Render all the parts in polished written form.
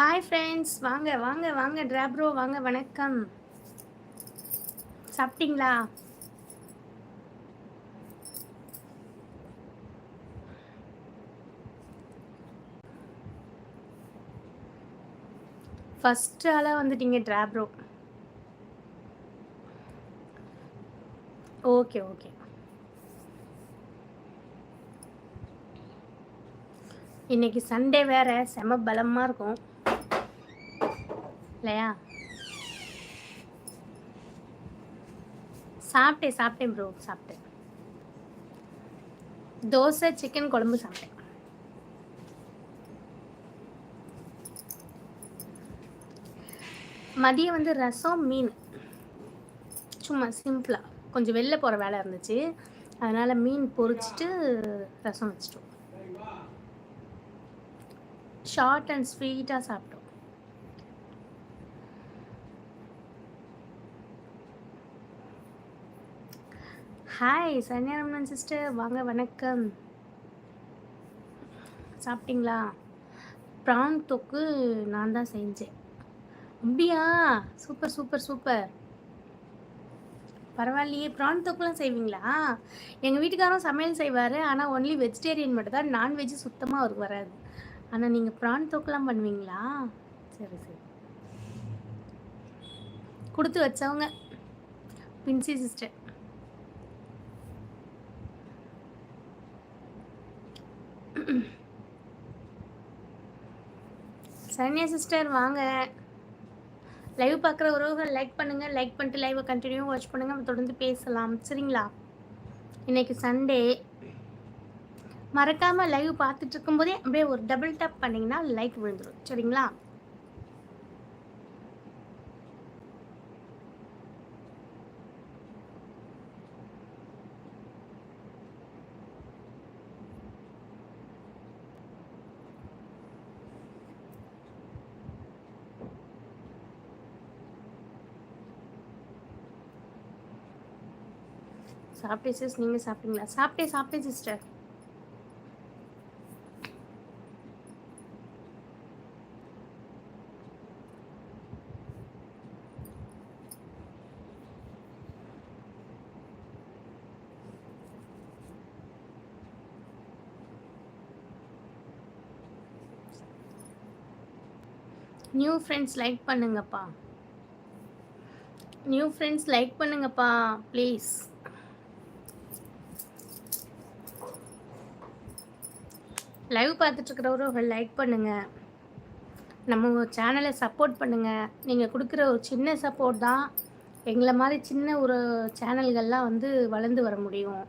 Hi friends, வாங்க வாங்க வாங்க ட்ராப்ரோ வாங்க. வணக்கம். சாப்பிட்டீங்களா? ஃபர்ஸ்ட் ஆளாக வந்துட்டீங்க ட்ராப்ரோ. Okay okay. இன்னைக்கு சண்டே வேற, செம பலமாக இருக்கும் இல்லையா? சாப்பிட்டேன் ப்ரோ, சாப்பிட்டேன். தோசை சிக்கன் குழம்பு சாப்பிட்டேன். மதியம் வந்து ரசம் மீன், சும்மா சிம்பிளாக. கொஞ்சம் வெளில போகிற வேலை இருந்துச்சு, அதனால் மீன் பொரிச்சிட்டு ரசம் வச்சிட்டோம். ஷார்ட் அண்ட் ஸ்வீட்டாக சாப்பிட்டோம். ஹாய் சன்யாரமணன் சிஸ்டர், வாங்க வணக்கம். சாப்பிட்டீங்களா? ப்ரான் தொக்கு நான் தான் செஞ்சேன். அப்படியா? சூப்பர் சூப்பர் சூப்பர், பரவாயில்லையே. ப்ரான் தொக்குலாம் செய்வீங்களா? எங்கள் வீட்டுக்காரரும் சமையல் செய்வார், ஆனால் ஒன்லி வெஜிடேரியன் மட்டும் தான், நான்வெஜ் சுத்தமாக அவருக்கு வராது. ஆனால் நீங்கள் ப்ரான் தொக்குலாம் பண்ணுவீங்களா? சரி சரி, கொடுத்து வச்சவங்க பின்சி சிஸ்டர். சரண்யா சிஸ்டர் வாங்க. லைவ் பார்க்குற உறவுகள் லைக் பண்ணுங்கள், லைக் பண்ணிட்டு லைவை கண்டினியூ வாட்ச் பண்ணுங்கள், தொடர்ந்து பேசலாம் சரிங்களா? இன்னைக்கு சண்டே, மறக்காமல் லைவ் பார்த்துட்டு இருக்கும்போதே அப்படியே ஒரு டபுள் டேப் பண்ணிங்கன்னா லைக் விழுந்துடும் சரிங்களா? சாப்பிட்டேன் சிஸ், நீங்கள் சாப்பிட்டீங்களா? சாப்பிட்டேன் சிஸ்டர். நியூ ஃப்ரெண்ட்ஸ் லைக் பண்ணுங்கப்பா, நியூ ஃப்ரெண்ட்ஸ் லைக் பண்ணுங்கப்பா ப்ளீஸ். லைவ் பார்த்துட்ருக்கிறவர்கள் லைக் பண்ணுங்கள், நம்ம சேனலை சப்போர்ட் பண்ணுங்கள். நீங்கள் கொடுக்குற ஒரு சின்ன சப்போர்ட் தான் எங்களை மாதிரி சின்ன ஒரு சேனல்கள்லாம் வந்து வளர்ந்து வர முடியும்.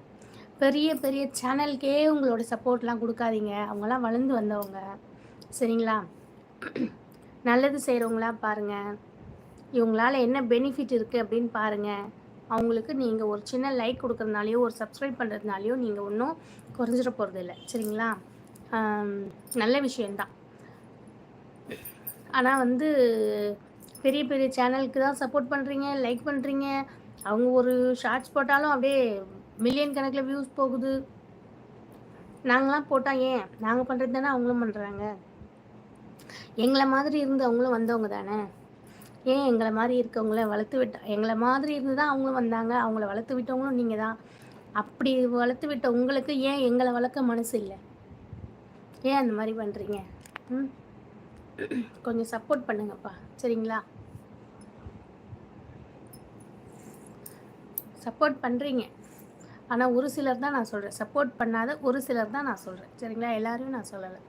பெரிய பெரிய சேனலுக்கே உங்களோட சப்போர்ட்லாம் கொடுக்காதீங்க, அவங்களாம் வளர்ந்து வந்தவங்க சரிங்களா? நல்லது செய்கிறவங்களா பாருங்கள், இவங்களால் என்ன பெனிஃபிட் இருக்குது அப்படின்னு பாருங்கள். அவங்களுக்கு நீங்கள் ஒரு சின்ன லைக் கொடுக்குறதுனாலையோ ஒரு சப்ஸ்கிரைப் பண்ணுறதுனாலையோ நீங்கள் ஒன்றும் குறைஞ்சிட போகிறது இல்லை சரிங்களா? நல்ல விஷயந்தான். ஆனால் வந்து பெரிய பெரிய சேனலுக்கு தான் சப்போர்ட் பண்ணுறீங்க, லைக் பண்ணுறீங்க. அவங்க ஒரு ஷார்ட்ஸ் போட்டாலும் அப்படியே மில்லியன் கணக்கில் வியூஸ் போகுது. நாங்களாம் போட்டால் ஏன், நாங்கள் பண்ணுறது தானே அவங்களும் பண்ணுறாங்க. எங்களை மாதிரி இருந்து அவங்களும் வந்தவங்க தானே. ஏன் எங்களை மாதிரி இருக்கவங்கள வளர்த்து விட்ட, எங்களை மாதிரி இருந்து தான் அவங்களும் வந்தாங்க, அவங்கள வளர்த்து விட்டவங்களும் நீங்கள் தான். அப்படி வளர்த்து விட்ட உங்களுக்கு ஏன் எங்களை வளர்க்க மனசு இல்லை? ஏன் அந்த மாதிரி பண்ணுறீங்க? கொஞ்சம் சப்போர்ட் பண்ணுங்கப்பா சரிங்களா? சப்போர்ட் பண்ணுறீங்க, ஆனால் ஒரு சிலர் தான் நான் சொல்கிறேன், சப்போர்ட் பண்ணாத ஒரு சிலர் தான் நான் சொல்கிறேன் சரிங்களா? எல்லாரையும் நான் சொல்லலை.